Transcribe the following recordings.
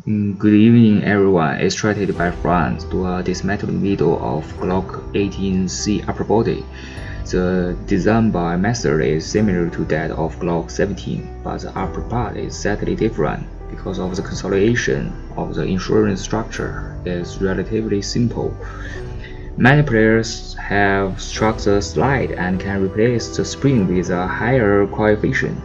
Good evening, everyone. Extracted by France do a dismantling video of Glock 18c upper body. The design by method is similar to that of Glock 17, but the upper part is slightly different because of the consolidation of the insurance structure is relatively simple. Many players have struck the slide and can replace the spring with a higher coefficient.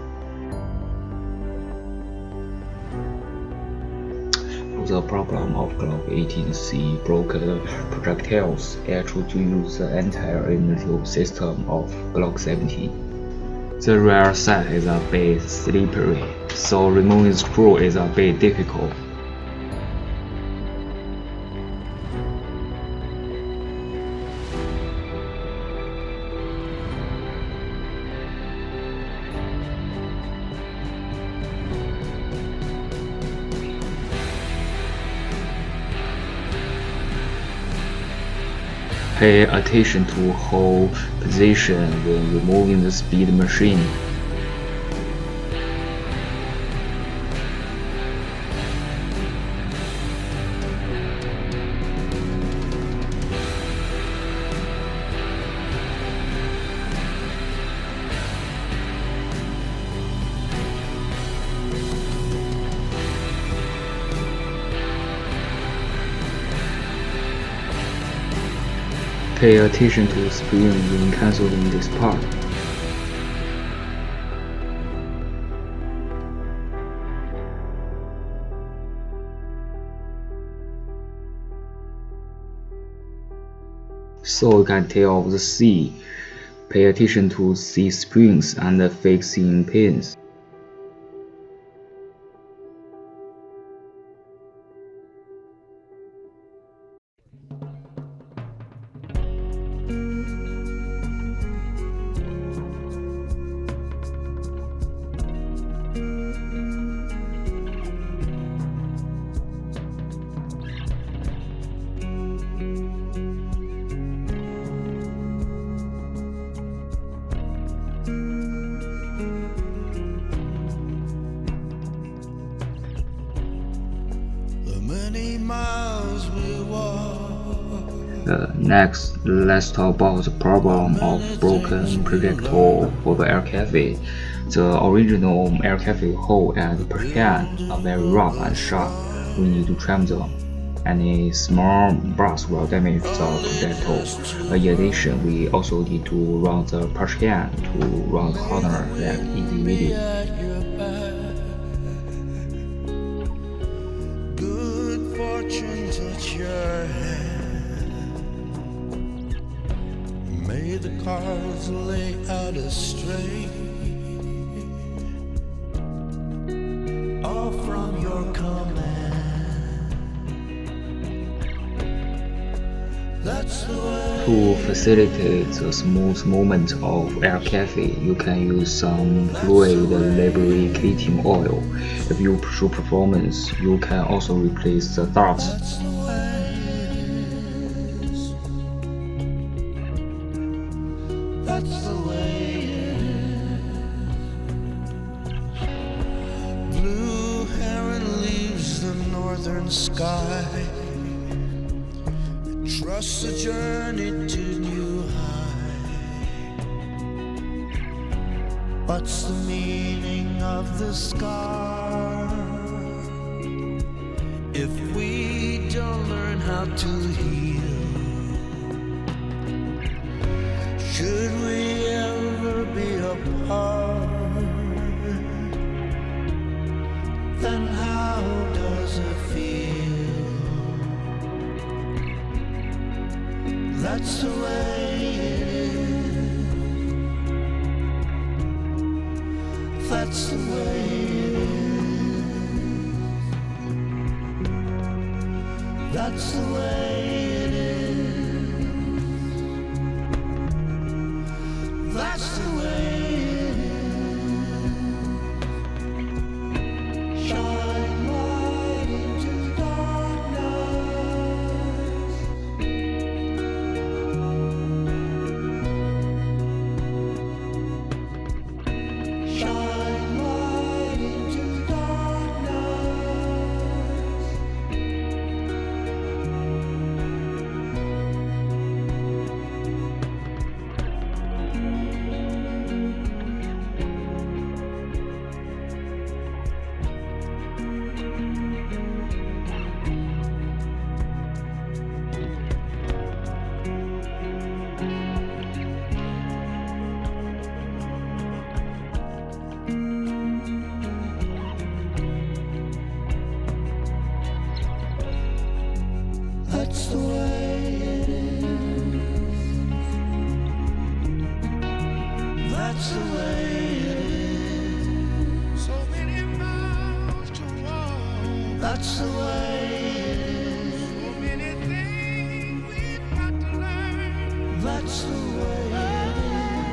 The problem of Glock 18c broken projectiles actually to use the entire initial system of Glock 17. The rear side is a bit slippery, so removing the screw is a bit difficult. Pay attention to hold position when removing the speed machine. Pay attention to the spring when canceling this part. So you can tell the C. Pay attention to C springs and the fixing pins. Next, let's talk about the problem of broken projectile for the air cafe. The original air cafe hole and the percan are very rough and sharp. We need to trim them. Any small brass will damage the projectile. In addition, we also need to run the percan to run the corner like in the video. Good fortune touch your hand. May the cards lay out astray, all from your command. That's the way. To facilitate the smooth movement of air cafe, you can use some fluid lubricating oil. If you pursue performance, you can also replace the darts. That's the way it is. That's the way it is. Blue heron leaves the northern sky. Trust the journey to new high. What's the meaning of the scar if we don't learn how to heal? Should we ever be apart? Then how does it feel? That's the way it is. That's the way it is. That's the way it is. That's the way it is. Shine light into darkness. Shine light into darkness. That's the way it is. So many things we've got to learn. That's the way it is.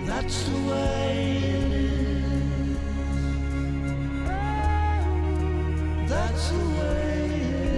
That's the way it is. That's the way it is.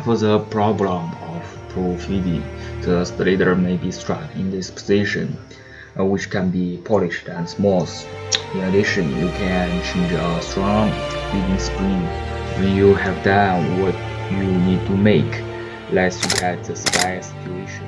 For the problem of proofreading, the slider may be struck in this position, which can be polished and smoothed. In addition, you can change a strong feeding spring. When you have done what you need to make, let's look at the spare situation.